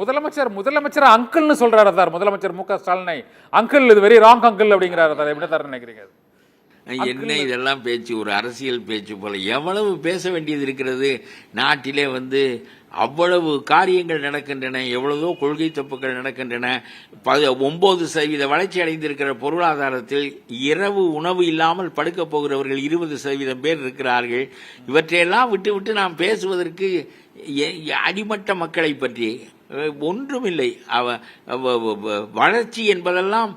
முதலமைச்சர் அங்கிள்னு சொல்றாரு சார். முதலமைச்சர் மு க ஸ்டாலினை அங்கிள், இது வெரி ராங் அங்கிள் அப்படிங்கிறாரு சார். எப்படி சார் நினைக்கிறீங்க? என்ன இதெல்லாம் பேச்சு, ஒரு அரசியல் பேச்சு போல. எவ்வளவு பேச வேண்டியது இருக்கிறது. நாட்டிலே அவ்வளவு காரியங்கள் நடக்கின்றன, எவ்வளவோ கொள்கை தப்புகள் நடக்கின்றன. 9% வளர்ச்சி அடைந்திருக்கிற பொருளாதாரத்தில் இரவு உணவு இல்லாமல் படுக்க போகிறவர்கள் 20% பேர் இருக்கிறார்கள். இவற்றையெல்லாம் விட்டு நாம் பேசுவதற்கு அடிமட்ட மக்களை பற்றி ஒன்றுமில்லை. வளர்ச்சி என்பதெல்லாம்,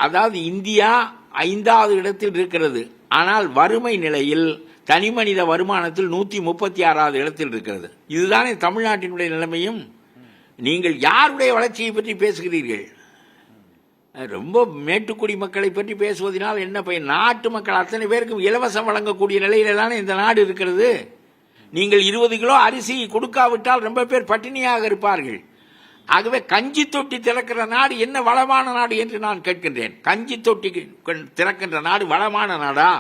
அதாவது இந்தியா 5வது இடத்தில் இருக்கிறது, ஆனால் வறுமை நிலையில் தனிமனித வருமானத்தில் 136வது இடத்தில் இருக்கிறது. இதுதானே தமிழ்நாட்டினுடைய நிலைமையும். நீங்கள் யாருடைய வளர்ச்சியை பற்றி பேசுகிறீர்கள்? ரொம்ப மேட்டுக்குடி மக்களை பற்றி பேசுவதனால் என்ன பயன்? நாட்டு மக்கள் அத்தனை பேருக்கும் இலவசம் வழங்கக்கூடிய நிலையில தானே இந்த நாடு இருக்கிறது. நீங்கள் 20 கிலோ அரிசி கொடுக்காவிட்டால் ரொம்ப பேர் பட்டினியாக இருப்பார்கள். ஆகவே கஞ்சி தொட்டி திறக்கிற நாடு என்ன வளமான நாடு என்று நான் கேட்கின்றேன். கஞ்சி தொட்டி திறக்கின்ற நாடு வளமான நாடா?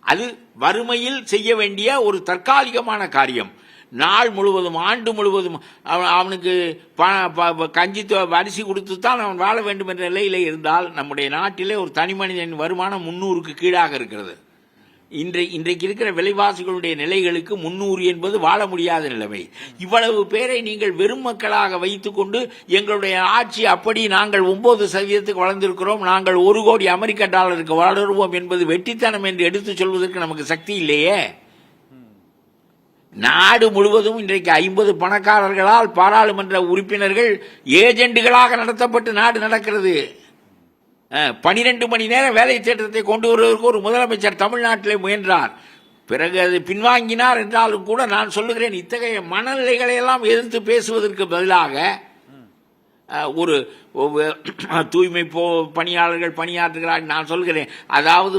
அது வறுமையில் செய்ய வேண்டிய ஒரு தற்காலிகமான காரியம். நாள் முழுவதும் ஆண்டு முழுவதும் அவனுக்கு கஞ்சி அரிசி கொடுத்து தான் அவன் வாழ வேண்டும் என்ற நிலையிலே இருந்தால் நம்முடைய நாட்டிலே ஒரு தனி மனிதன் வருமானம் 300க்கு கீழாக இருக்கிறது. இன்றைக்கு இருக்கிற விலைவாசிகளுடைய நிலைகளுக்கு 300 என்பது வாழ முடியாத நிலைமை. இவ்வளவு பேரை நீங்கள் வெறும் மக்களாக வைத்துக் கொண்டு எங்களுடைய ஆட்சி அப்படி நாங்கள் 9% வளர்ந்திருக்கிறோம், நாங்கள் 1 கோடி அமெரிக்க டாலருக்கு வளருவோம் என்பது வெட்டித்தனம் என்று எடுத்துச் சொல்வதற்கு நமக்கு சக்தி இல்லையே. நாடு முழுவதும் இன்றைக்கு 50 பணக்காரர்களால் பாராளுமன்ற உறுப்பினர்கள் ஏஜெண்டுகளாக நடத்தப்பட்டு நாடு நடக்கிறது. 12 மணி நேரம் வேலை திட்டத்தை கொண்டு வருவதற்கு ஒரு முதலமைச்சர் தமிழ்நாட்டிலே முயன்றார். பிறகு அது பின்வாங்கினார் என்றாலும் கூட நான் சொல்லுகிறேன், இத்தகைய மனநிலைகளை எல்லாம் எதிர்த்து பேசுவதற்கு பதிலாக ஒரு தூய்மை பணியாளர்கள் பணியாற்றுகிறார்கள். நான் சொல்கிறேன், அதாவது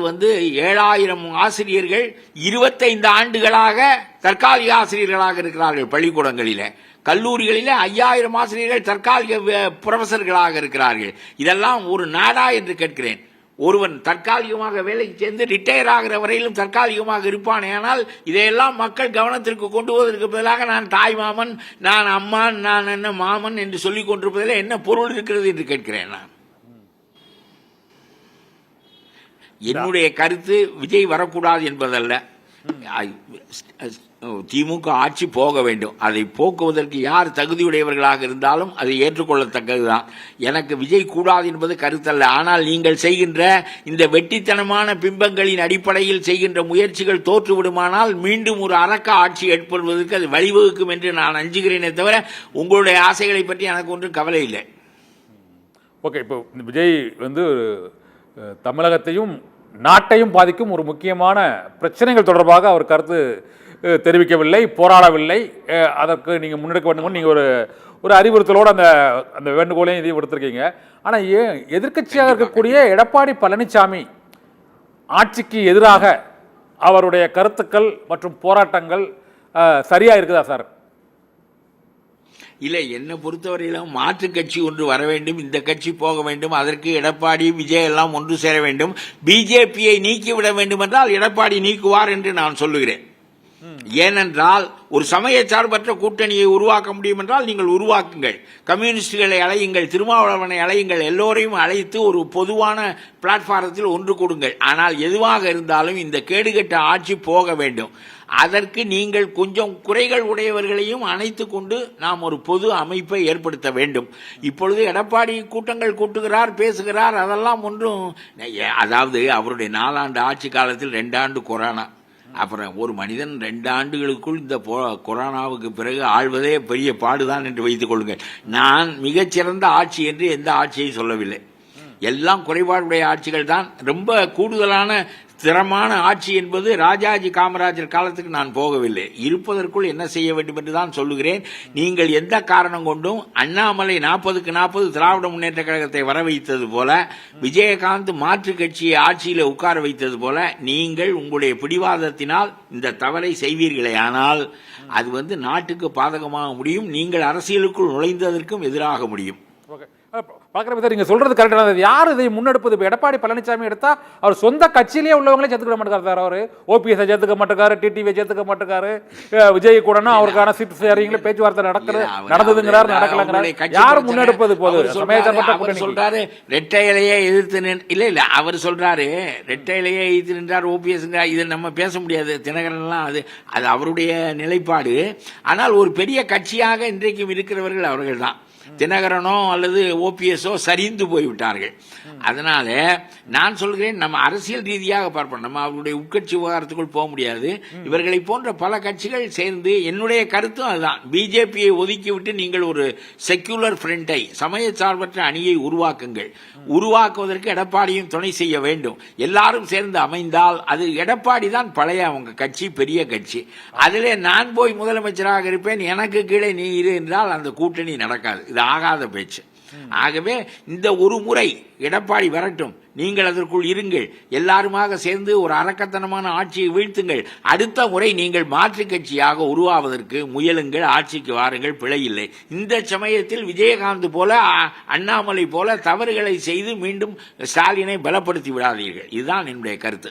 7000 ஆசிரியர்கள் 25 ஆண்டுகளாக தற்காலிக ஆசிரியர்களாக இருக்கிறார்கள் பள்ளிக்கூடங்களில். கல்லூரிகளில் 5000 ஆசிரியர்கள் தற்காலிக புரொஃபசர்களாக இருக்கிறார்கள். இதெல்லாம் ஒரு நாடா என்று கேட்கிறேன். ஒருவன் தற்காலிகமாக வேலைக்கு சேர்ந்து ரிட்டையர் ஆகிற வரையிலும் தற்காலிகமாக இருப்பானே. ஆனால் இதையெல்லாம் மக்கள் கவனத்திற்கு கொண்டு வருவதற்கு பதிலாக நான் தாய் மாமன், நான் அம்மான், நான் என்ன மாமன் என்று சொல்லிக் கொண்டிருப்பதில் என்ன பொருள் இருக்கிறது என்று கேட்கிறேன். நான் என்னுடைய கருத்து விஜய் வரக்கூடாது என்பதல்ல. திமுக ஆட்சி போக வேண்டும். அதை போக்குவதற்கு யார் தகுதியுடையவர்களாக இருந்தாலும் அதை ஏற்றுக்கொள்ளத்தக்கதுதான். எனக்கு விஜய் கூடாது என்பது கருத்தல்ல. ஆனால் நீங்கள் செய்கின்ற இந்த வெட்டித்தனமான பிம்பங்களின் அடிப்படையில் செய்கின்ற முயற்சிகள் தோற்றுவிடுமானால் மீண்டும் ஒரு அரக்க ஆட்சி ஏற்படுவதற்கு அது வழிவகுக்கும் என்று நான் அஞ்சுகிறேனே தவிர உங்களுடைய ஆசைகளை பற்றி எனக்கு ஒன்றும் கவலை இல்லை. ஓகே, இப்போ விஜய் தமிழகத்தையும் நாட்டையும் பாதிக்கும் ஒரு முக்கியமான பிரச்சனைகள் தொடர்பாக அவர் கருத்து தெரிவிக்கவில்லை, போராடவில்லை. அதற்கு நீங்கள் முன்னெடுக்க வேண்டும் நீங்கள் ஒரு அறிவுறுத்தலோடு அந்த வேண்டுகோளையும் இதையும் கொடுத்துருக்கீங்க. ஆனால் எதிர்க்கட்சியாக இருக்கக்கூடிய எடப்பாடி பழனிசாமி ஆட்சிக்கு எதிராக அவருடைய கருத்துக்கள் மற்றும் போராட்டங்கள் சரியா இருக்குதா சார்? இல்லை, என்னை பொறுத்தவரையிலும் மாற்று கட்சி ஒன்று வர வேண்டும், இந்த கட்சி போக வேண்டும், அதற்கு எடப்பாடி விஜய் எல்லாம் ஒன்று சேர வேண்டும். பிஜேபியை நீக்கிவிட வேண்டும் என்றால் எடப்பாடி நீக்குவார் என்று நான் சொல்லுகிறேன். ஏனென்றால் ஒரு சமய சார்பற்ற கூட்டணியை உருவாக்க முடியும் என்றால் நீங்கள் உருவாக்குங்கள். கம்யூனிஸ்டுகளை அழையுங்கள், திருமாவளவனை அழையுங்கள், எல்லோரையும் அழைத்து ஒரு பொதுவான பிளாட்பாரத்தில் ஒன்று கொடுங்கள். ஆனால் எதுவாக இருந்தாலும் இந்த கேடுகட்ட ஆட்சி போக வேண்டும். அதற்கு நீங்கள் கொஞ்சம் குறைகள் உடையவர்களையும் அணைத்துக் கொண்டு நாம் ஒரு பொது அமைப்பை ஏற்படுத்த வேண்டும். இப்பொழுது எடப்பாடி கூட்டங்கள் கூட்டுகிறார், பேசுகிறார், அதெல்லாம் ஒன்றும், அதாவது அவருடைய 4 ஆண்டு ஆட்சி காலத்தில் 2 ஆண்டு கொரோனா, அப்புறம் ஒரு மனிதன் 2 ஆண்டுகளுக்குள் இந்த கொரோனாவுக்கு பிறகு ஆள்வதே பெரிய பாடுதான் என்று வைத்துக் கொள்ளுங்கள். நான் மிகச்சிறந்த ஆட்சி என்று எந்த ஆட்சியை சொல்லவில்லை. எல்லாம் குறைபாடுடைய ஆட்சிகள் தான். ரொம்ப கூடுதலான திறமான ஆட்சி என்பது ராஜாஜி காமராஜர் காலத்துக்கு நான் போகவில்லை. இருப்பதற்குள் என்ன செய்ய வேண்டும் என்று தான் சொல்லுகிறேன். நீங்கள் எந்த காரணம் கொண்டும் அண்ணாமலை 40க்கு 40 திராவிட முன்னேற்ற கழகத்தை வர வைத்தது போல, விஜயகாந்த் மாற்று கட்சியை ஆட்சியில் உட்கார வைத்தது போல நீங்கள் உங்களுடைய பிடிவாதத்தினால் இந்த தவறை செய்வீர்களே ஆனால் அது நாட்டுக்கு பாதகமாக முடியும். நீங்கள் அரசியலுக்குள் நுழைந்ததற்கும் எதிராக முடியும். பார்க்குற நீங்க சொல்றது கரெக்டான. யார் இதை முன்னெடுப்பது? இப்போ எடப்பாடி பழனிசாமி எடுத்தா அவர் சொந்த கட்சியிலேயே உள்ளவங்களே சேர்த்துக்க மாட்டேங்கிறார். அவர் ஓபிஎஸ் சேர்த்துக்க மாட்டேங்காரு, டிடிவி சேர்த்துக்க மாட்டேங்காரு, விஜய் கூடனா அவருக்கான சீட் ஷேரிங்ல பேச்சுவார்த்தை நடந்ததுங்கிறார், நடக்கலங்கிறார். யார் முன்னெடுப்பது? போது அவர் சொல்றாரு ரெட்டை இலையே எதிர்த்து இல்ல அவர் சொல்றாரு ரெட்டை இலையே எதிர்த்து நின்றார் ஓபிஎஸ். இது நம்ம பேச முடியாது தினகரன்லாம், அது அவருடைய நிலைப்பாடு. ஆனால் ஒரு பெரிய கட்சியாக இன்றைக்கும் இருக்கிறவர்கள் அவர்கள் தான். தினகரனோ அல்லது ஓபிஎஸ்ஓ சரிந்து போய்விட்டார்கள். அதனால நான் சொல்கிறேன், நம்ம அரசியல் ரீதியாக பார்ப்போம், நம்ம அவருடைய உட்கட்சி விவகாரத்துக்குள் போக முடியாது. இவர்களை போன்ற பல கட்சிகள் சேர்ந்து, என்னுடைய கருத்தும் அதுதான், பிஜேபியை ஒதுக்கிவிட்டு நீங்கள் ஒரு செக்யூலர் ஃப்ரண்டை, சமய சார்பற்ற அணியை உருவாக்குங்கள். உருவாக்குவதற்கு எடப்பாடியும் துணை செய்ய வேண்டும். எல்லாரும் சேர்ந்து அமைந்தால் அது எடப்பாடி தான் பழைய அவங்க கட்சி, பெரிய கட்சி. அதிலே நான் போய் முதலமைச்சராக இருப்பேன், எனக்கு கீழே நீ இரு என்றால் அந்த கூட்டணி நடக்காது. இது ஆகாத பேச்சு. ஆகவே இந்த ஒரு முறை எடப்பாடி வரட்டும், நீங்கள் அதற்குள் இருங்கள், எல்லாருமாக சேர்ந்து ஒரு அரக்கத்தனமான ஆட்சியை வீழ்த்துங்கள். அடுத்த முறை நீங்கள் மாற்றுக் கட்சியாக உருவாவதற்கு முயலுங்கள், ஆட்சிக்கு வாருங்கள், பிழை இல்லை. இந்த சமயத்தில் விஜயகாந்த் போல அண்ணாமலை போல தவறுகளை செய்து மீண்டும் ஸ்டாலினை பலப்படுத்தி விடாதீர்கள். இதுதான் என்னுடைய கருத்து.